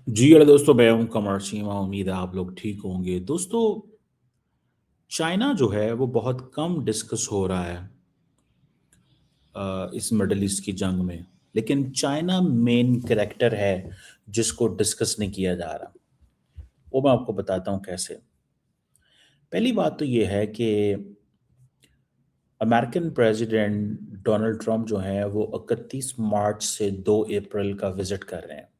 जी hello दोस्तों, मैं हूं कमर सीमा। उम्मीद है आप लोग ठीक होंगे। दोस्तों, चाइना जो है वो बहुत कम डिस्कस हो रहा है इस मिडल ईस्ट की जंग में। लेकिन चाइना मेन कैरेक्टर है जिसको डिस्कस नहीं किया जा रहा। वो मैं आपको बताता हूं कैसे। पहली बात तो ये है कि अमेरिकन प्रेसिडेंट डोनाल्ड ट्रंप जो है वो 31 मार्च से 2 अप्रैल का विजिट कर रहे हैं।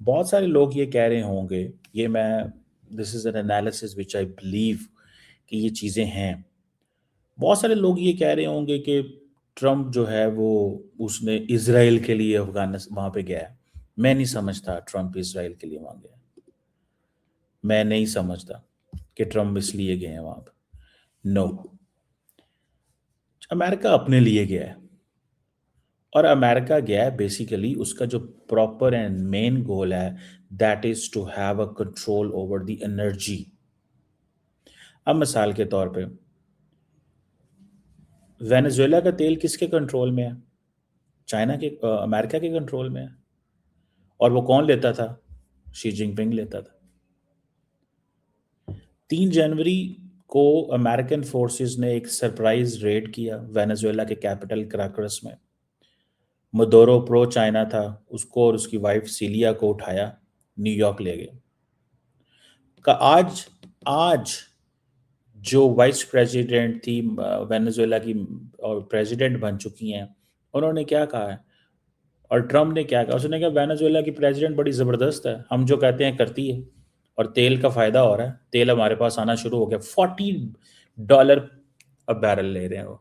बहुत सारे लोग ये कह रहे होंगे, ये मैं this is an analysis which I believe कि ये चीज़ें हैं। बहुत सारे लोग ये कह रहे होंगे कि ट्रम्प जो है वो उसने इसराइल के लिए अफगानिस्तान वहाँ पे गया है। मैं नहीं समझता ट्रम्प इसराइल के लिए वहाँ गया है। मैं नहीं समझता कि ट्रम्प इसलिए गए हैं वहाँ पे। नो, अमेरिका अपने लिए गया है। और अमेरिका गया है बेसिकली, उसका जो प्रॉपर एंड मेन गोल है that is to have a control over the energy. अब मिसाल के तौर पे वेनेजुएला का तेल किसके कंट्रोल में है? चाइना के अमेरिका के कंट्रोल में है। और वो कौन लेता था? शी जिनपिंग लेता था। 3 जनवरी को अमेरिकन फोर्सेस ने एक सरप्राइज रेड किया वेनेजुएला के कैपिटल कराकरस में। मदोरो प्रो चाइना था, उसको और उसकी वाइफ सीलिया को उठाया, न्यूयॉर्क ले गए। का आज आज जो वाइस प्रेसिडेंट थी वेनेजुएला की और प्रेसिडेंट बन चुकी हैं, उन्होंने क्या कहा है? और ट्रम्प ने क्या कहा? उसने कहा वेनेजुएला की प्रेसिडेंट बड़ी ज़बरदस्त है, हम जो कहते हैं करती है, और तेल का फ़ायदा हो रहा है, तेल हमारे पास आना शुरू हो गया। $40 अब बैरल ले रहे हैं वो।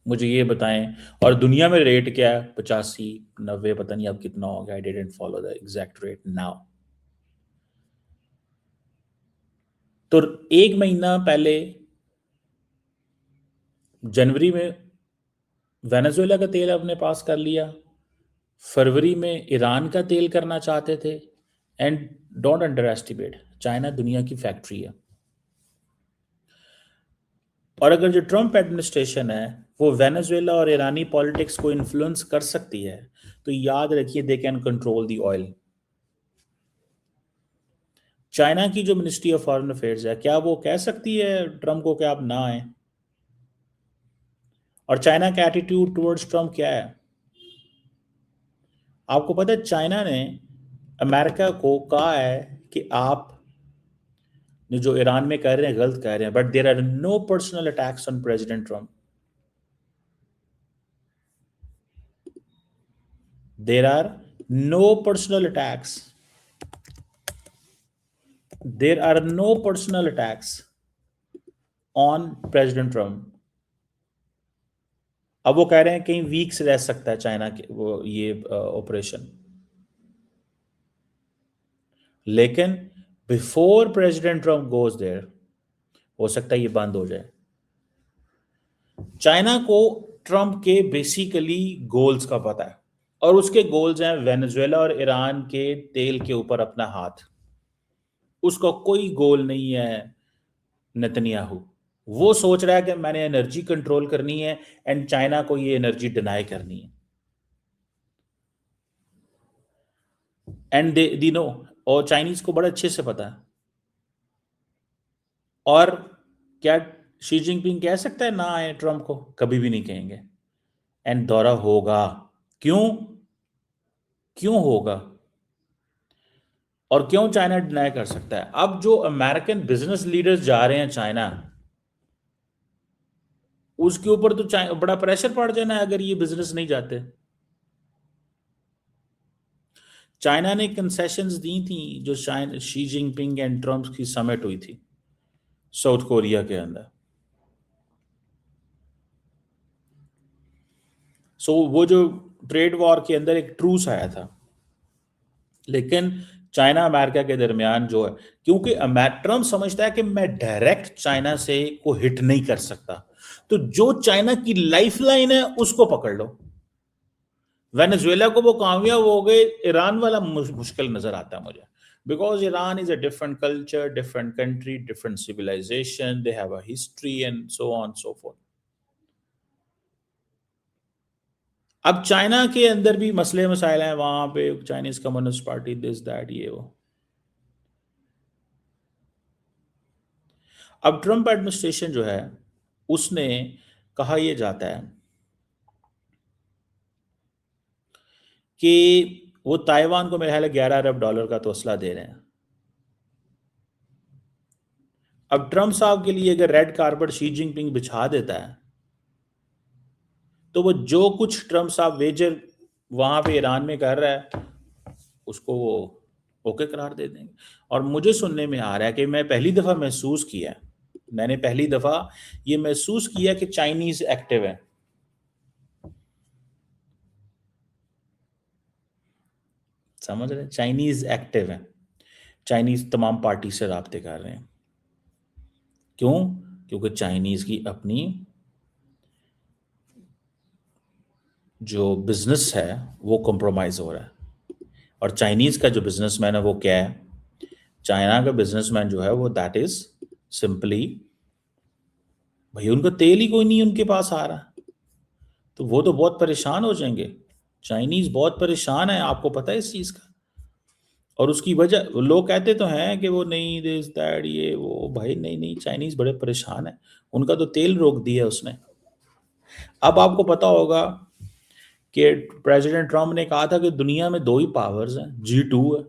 मुझे ये बताएं, और दुनिया में रेट क्या है? 85-90, पता नहीं अब कितना हो गया। I didn't follow the exact rate now. तो 1 महीना पहले जनवरी में वेनेजुएला का तेल अपने पास कर लिया। फरवरी में ईरान का तेल करना चाहते थे। And don't under estimate, China दुनिया की फैक्ट्री है। और अगर जो ट्रम्प एडमिनिस्ट्रेशन है वो वेनेजुएला और ईरानी पॉलिटिक्स को इन्फ्लुएंस कर सकती है, तो याद रखिए they can control the oil. China की जो मिनिस्ट्री ऑफ फॉरेन अफेयर्स है, क्या वो कह सकती है ट्रम्प को कि आप ना आए? और चाइना का एटीट्यूड टुवर्ड्स ट्रम्प क्या है? आपको पता है चाइना ने अमेरिका को कहा है कि आप जो ईरान में कह रहे हैं गलत कह रहे हैं, but there are no personal attacks on president Trump. There are no personal attacks. There are no personal attacks on president Trump. अब वो कह रहे हैं कहीं वीक्स रह सकता है चाइना के वो ये ऑपरेशन। लेकिन before president Trump goes there, हो सकता है ये बंद हो जाए। चाइना को ट्रम्प के बेसिकली गोल्स का पता है, और उसके गोल्स हैं वेनेजुएला और ईरान के तेल के ऊपर अपना हाथ। उसका कोई गोल नहीं है नेतन्याहू। वो सोच रहा है कि मैंने एनर्जी कंट्रोल करनी है एंड चाइना को ये एनर्जी डिनाई करनी है। एंड दे नो, और चाइनीज को बड़ा अच्छे से पता है। और क्या शी जिनपिंग कह सकता है ना आए ट्रम्प को? कभी भी नहीं कहेंगे। एंड दौरा होगा। क्यों? क्यों होगा? और क्यों चाइना डिनाई कर सकता है? अब जो अमेरिकन बिजनेस लीडर्स जा रहे हैं चाइना, उसके ऊपर तो बड़ा प्रेशर पड़ जाना है अगर ये बिजनेस नहीं जाते। चाइना ने कंसेशंस दी थी जो शी जिनपिंग एंड ट्रम्प की समिट हुई थी साउथ कोरिया के अंदर। वो जो ट्रेड वॉर के अंदर एक ट्रूस आया था। लेकिन चाइना अमेरिका के दरमियान जो है, क्योंकि ट्रम्प समझता है कि मैं डायरेक्ट चाइना से को हिट नहीं कर सकता, तो जो चाइना की लाइफलाइन है उसको पकड़ लो। वेनेजुएला को वो कामयाब हो गए, ईरान वाला मुश्किल नजर आता है मुझे। Because Iran is a different culture, different country, different civilisation, they have a history and so on so forth. अब चाइना के अंदर भी मसले मसाइल हैं, वहां पे Chinese communist party, this that ये वो। अब ट्रम्प एडमिनिस्ट्रेशन जो है उसने कहा यह जाता है कि वो ताइवान को मेरे ख्याल है $11 अरब का तोसला दे रहे हैं। अब ट्रम्प साहब के लिए अगर रेड कारपेट शी जिनपिंग बिछा देता है तो वो जो कुछ ट्रम्प साहब वेजर वहां पे ईरान में कर रहा है उसको वो ओके करार दे देंगे। और मुझे सुनने में आ रहा है कि मैं पहली दफा महसूस किया, मैंने पहली दफा ये महसूस किया कि चाइनीज एक्टिव है। समझ रहे हैं? चाइनीज एक्टिव है, चाइनीज तमाम पार्टी से राब्ते कर रहे हैं। क्यों? क्योंकि चाइनीज की अपनी जो बिजनेस है वो कॉम्प्रोमाइज हो रहा है। और चाइनीज का जो बिजनेसमैन है वो क्या है? चाइना का बिजनेसमैन जो है वो दैट इज सिंपली, भाई उनका तेल ही कोई नहीं उनके पास आ रहा, तो वो तो बहुत परेशान हो जाएंगे। चाइनीज बहुत परेशान है, आपको पता है इस चीज का। और उसकी वजह लोग कहते तो हैं कि वो नहीं दिस दैट ये वो, भाई नहीं नहीं, चाइनीज बड़े परेशान है, उनका तो तेल रोक दिया उसने। अब आपको पता होगा कि प्रेसिडेंट ट्रम्प ने कहा था कि दुनिया में दो ही पावर्स हैं, G2 है,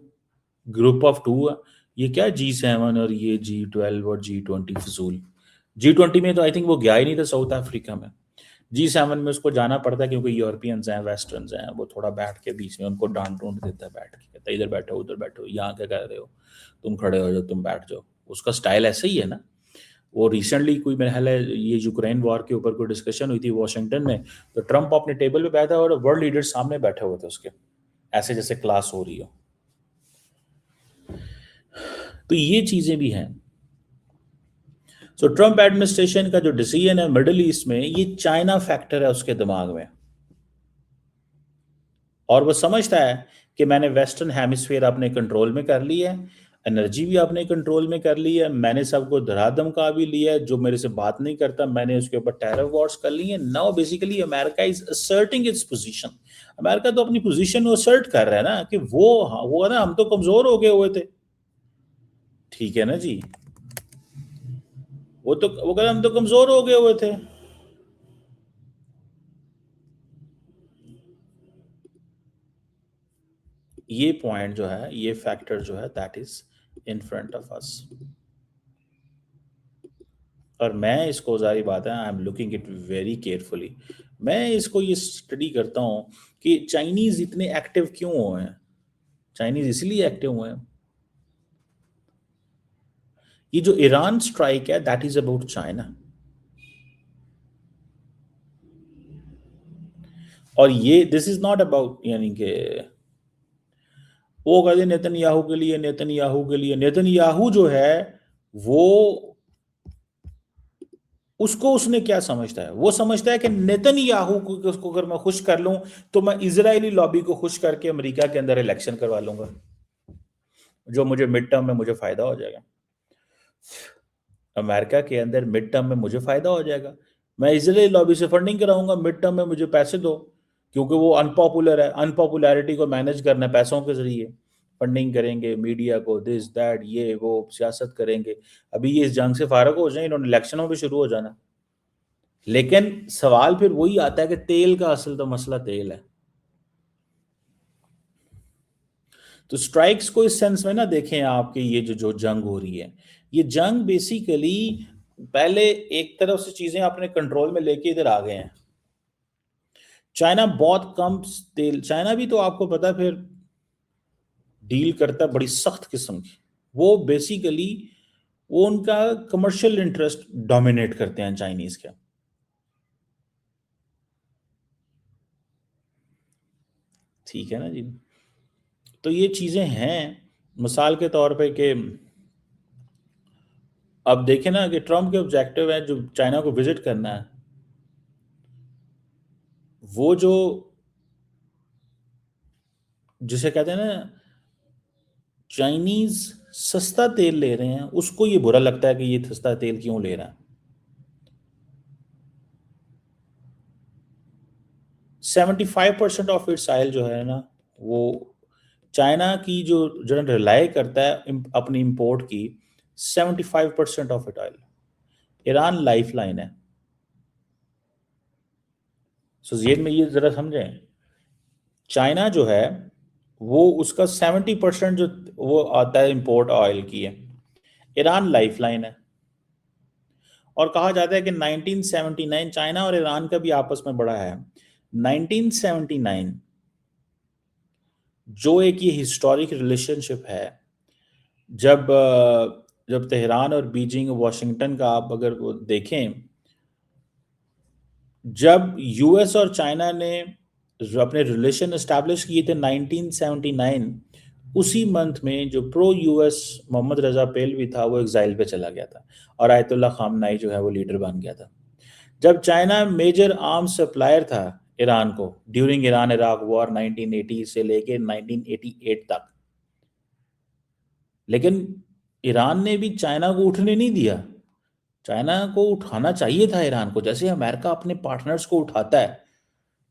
ग्रुप ऑफ टू है। ये क्या G7 और ये G12 और G20 फजूल। G20 में तो आई थिंक वो गया ही नहीं था साउथ अफ्रीका में। G7 में उसको जाना पड़ता है क्योंकि यूरोपियंस हैं, वेस्टर्न्स हैं, वो थोड़ा बैठ के बीच में उनको डांट डूंट देता है, बैठ के कहता है इधर बैठो उधर बैठो, यहाँ क्या कर रहे हो, तुम खड़े हो जाओ, तुम बैठ जाओ। उसका स्टाइल ऐसा ही है ना। वो रिसेंटली कोई मेरे ख्याल है ये यूक्रेन वॉर के ऊपर कोई डिस्कशन हुई थी वॉशिंगटन में, तो ट्रम्प अपने टेबल पे बैठा और वर्ल्ड लीडर्स सामने बैठे हुए थे उसके, ऐसे जैसे क्लास हो रही हो। तो ये चीजें भी हैं। सो ट्रम्प एडमिनिस्ट्रेशन का जो डिसीजन है मिडिल ईस्ट में, ये चाइना फैक्टर है उसके दिमाग में। और वो समझता है कि मैंने वेस्टर्न हेमिस्फीयर अपने कंट्रोल में कर लिया है, एनर्जी भी अपने कंट्रोल में कर ली है, मैंने सबको धराधम का भी लिया है, जो मेरे से बात नहीं करता मैंने उसके ऊपर टेरर वॉर्स कर ली है। Now basically America is asserting its position. America तो अपनी पोजीशन असर्ट कर रहा है ना कि वो, हाँ वो ना, हम तो कमजोर हो गए हुए थे। ठीक है ना जी, वो कहते हम तो कमजोर हो गए हुए थे। ये पॉइंट जो है, ये फैक्टर जो है, that is in front of us. और मैं इसको, जारी बात है, I am looking it very carefully. मैं इसको ये स्टडी करता हूँ कि चाइनीज इतने एक्टिव क्यों हुए हैं। चाइनीज इसलिए एक्टिव हुए हैं, ये जो ईरान स्ट्राइक है दैट इज अबाउट चाइना। और ये दिस इज नॉट अबाउट, यानी कि वो कहते नेतन्याहू के लिए, नेतन्याहू के लिए, नेतन्याहू जो है वो, उसको उसने क्या समझता है, वो समझता है कि नेतन्याहू को उसको अगर मैं खुश कर लूं तो मैं इजरायली लॉबी को खुश करके अमेरिका के अंदर इलेक्शन करवा लूंगा, जो मुझे मिड टर्म में मुझे फायदा हो जाएगा। अमेरिका के अंदर मिड टर्म में मुझे फायदा हो जाएगा, मैं इजरायली लॉबी से फंडिंग कराऊंगा, मिड टर्म में मुझे पैसे दो, क्योंकि वो अनपॉपुलर है, अनपॉपुलैरिटी को मैनेज करना है पैसों के जरिए, फंडिंग करेंगे मीडिया को, दिस दैट ये वो, सियासत करेंगे। अभी ये इस जंग से फारग हो जाए, इन्होंने इलेक्शनों पे शुरू हो जाना। लेकिन सवाल फिर वही आता है कि तेल का असल तो मसला तेल है। तो स्ट्राइक्स को इस सेंस में ना देखें आपके, ये जो जो जंग हो रही है, ये जंग बेसिकली पहले एक तरफ से चीजें अपने कंट्रोल में लेके इधर आ गए हैं। चाइना बहुत कम तेल, चाइना भी तो आपको पता है फिर डील करता है बड़ी सख्त किस्म की। वो बेसिकली वो उनका कमर्शियल इंटरेस्ट डोमिनेट करते हैं चाइनीज के। ठीक है ना जी। तो ये चीजें हैं, मिसाल के तौर पे कि अब देखें ना कि ट्रम्प के ऑब्जेक्टिव है जो चाइना को विजिट करना है, वो जो जिसे कहते हैं ना चाइनीज सस्ता तेल ले रहे हैं, उसको ये बुरा लगता है कि ये सस्ता तेल क्यों ले रहा है। 75% ऑफ इट्स ऑयल जो है ना, वो चाइना की जो रिलाई करता है अपनी इंपोर्ट की, 75% of it oil. Iran life line है। सो जेन में ये जरा समझें, चाइना जो है वो उसका 70% जो वो आता है इंपोर्ट ऑयल की है। ईरान लाइफ लाइन है। और कहा जाता है कि 1979 चाइना और ईरान का भी आपस में बड़ा है। 1979 जो एक ये हिस्टोरिक रिलेशनशिप है, जब तेहरान और बीजिंग वाशिंगटन का आप अगर वो देखें, जब यूएस और चाइना ने जो अपने रिलेशन एस्टैब्लिश किए थे 1979, उसी मंथ में जो प्रो यूएस मोहम्मद रजा पेहलवी था वो एग्जाइल पे चला गया था और आयतुल्ला खामनाई जो है वो लीडर बन गया था। जब चाइना मेजर आर्म्स सप्लायर था ईरान को ड्यूरिंग ईरान इराक वॉर 1980 से लेके 1988 तक, लेकिन ईरान ने भी चाइना को उठने नहीं दिया। चाइना को उठाना चाहिए था ईरान को, जैसे अमेरिका अपने पार्टनर्स को उठाता है।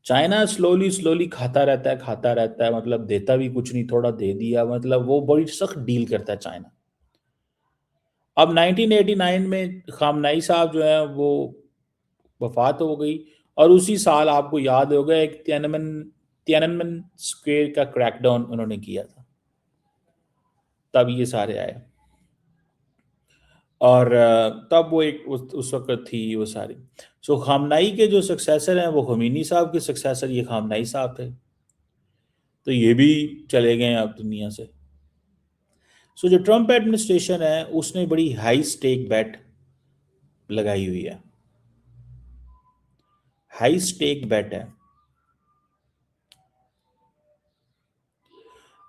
चाइना स्लोली स्लोली खाता रहता है, मतलब देता भी कुछ नहीं, थोड़ा दे दिया, मतलब वो बड़ी सख्त डील करता है चाइना। अब 1989 में खामनाई साहब जो है वो वफात हो गई, और उसी साल आपको याद होगा एक तियाननमेन स्क्वायर का क्रैकडाउन उन्होंने किया था। तब ये सारे आए, और तब वो एक उस वक्त थी वो सारी। सो खामनाई के जो सक्सेसर हैं वो खमीनी साहब के सक्सेसर ये खामनाई साहब थे, तो ये भी चले गए अब दुनिया से। सो जो ट्रम्प एडमिनिस्ट्रेशन है उसने बड़ी हाई स्टेक बेट लगाई हुई है। हाई स्टेक बेट है।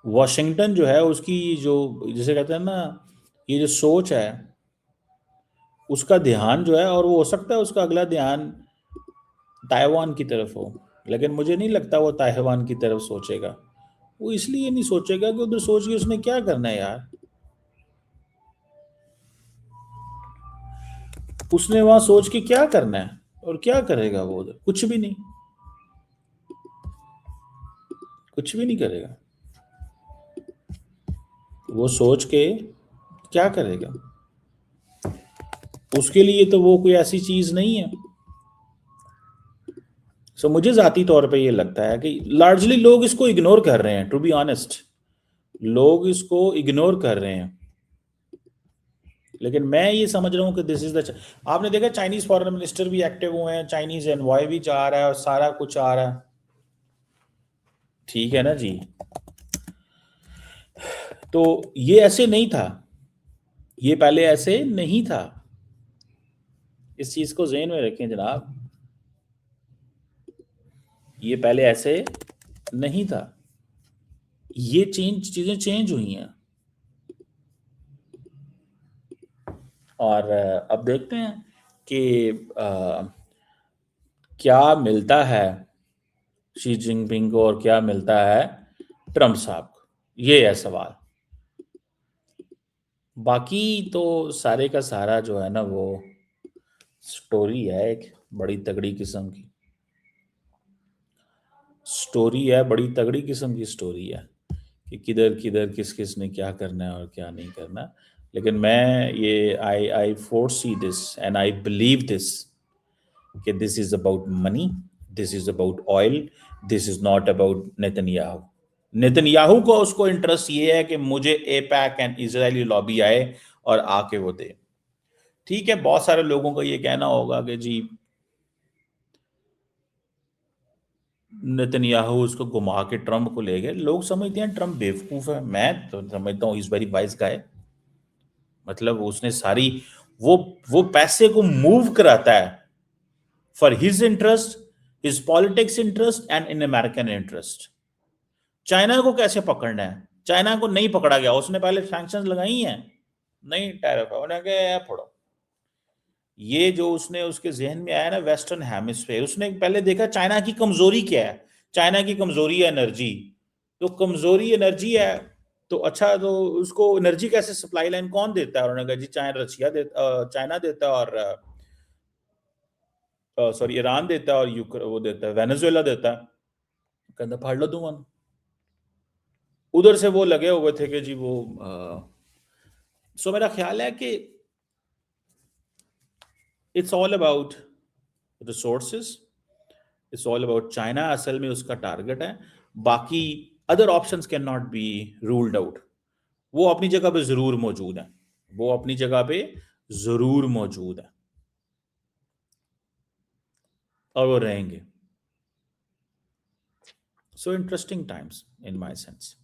वॉशिंगटन जो है उसकी जो, जिसे कहते हैं ना, ये जो सोच है उसका ध्यान जो है, और वो हो सकता है उसका अगला ध्यान ताइवान की तरफ हो, लेकिन मुझे नहीं लगता वो ताइवान की तरफ सोचेगा। वो इसलिए नहीं सोचेगा कि उधर सोच के उसने क्या करना है यार। उसने वहां सोच के क्या करना है, और क्या करेगा वो उधर? कुछ भी नहीं, कुछ भी नहीं करेगा। वो सोच के क्या करेगा? उसके लिए तो वो कोई ऐसी चीज नहीं है। सो मुझे जाती तौर पे ये लगता है कि लार्जली लोग इसको इग्नोर कर रहे हैं, टू बी ऑनेस्ट। लोग इसको इग्नोर कर रहे हैं, लेकिन मैं ये समझ रहा हूँ कि दिस इज द। आपने देखा चाइनीज फॉरेन मिनिस्टर भी एक्टिव हुए हैं, चाइनीज एनवॉय भी जा रहा है, और सारा कुछ आ रहा है। ठीक है ना जी। तो ये ऐसे नहीं था, ये पहले ऐसे नहीं था। इस चीज को ज़हन में रखें जनाब, ये पहले ऐसे नहीं था। ये चीजें चेंज हुई हैं, और अब देखते हैं कि क्या मिलता है शी जिनपिंग को और क्या मिलता है ट्रम्प साहब को, ये है सवाल। बाकी तो सारे का सारा जो है ना वो स्टोरी है, एक बड़ी तगड़ी किस्म की स्टोरी है, बड़ी तगड़ी किस्म की स्टोरी है कि किधर किधर किस किस ने क्या करना है और क्या नहीं करना। लेकिन मैं ये I foresee this and I believe this कि this is about money, this is about oil, this is not about Netanyahu. Netanyahu को उसको इंटरेस्ट ये है कि मुझे एपैक एंड इजरायली लॉबी आए और आके वो दे। ठीक है, बहुत सारे लोगों का ये कहना होगा कि जी नेतन्याहू उसको घुमा के ट्रंप को ले गए। लोग समझते हैं ट्रंप बेवकूफ है, मैं तो समझता हूँ इज वेरी वाइज गाय। मतलब उसने सारी वो वो पैसे को मूव कराता है for his interest, his politics interest and in American interest. China को कैसे पकड़ना है? चाइना को नहीं पकड़ा गया, उसने पहले सैंक्शंस लगाई हैं, नहीं टैरिफ है, उन्हें कहा पढ़ो। ये जो उसने उसके जहन में आया ना वेस्टर्न हेमिस्फेयर, उसने पहले देखा चाइना की कमजोरी क्या है। चाइना की कमजोरी है एनर्जी। तो कमजोरी एनर्जी है, तो अच्छा, तो उसको एनर्जी कैसे सप्लाई लाइन कौन देता है? उन्होंने कहा जी चाइना, रशिया देता, चाइना देता है, और सॉरी ईरान देता है, और वो देता है, वेनेजुएला देता है। कहता फाड़ लो तुम उधर से वो लगे हुए थे कि जी वो सो मेरा ख्याल है कि it's all about resources, it's all about China असल में उसका टारगेट है। बाकी other options can not be ruled out. वो अपनी जगह पे जरूर मौजूद है, वो अपनी जगह पे जरूर मौजूद है और वो रहेंगे। So interesting times in my sense.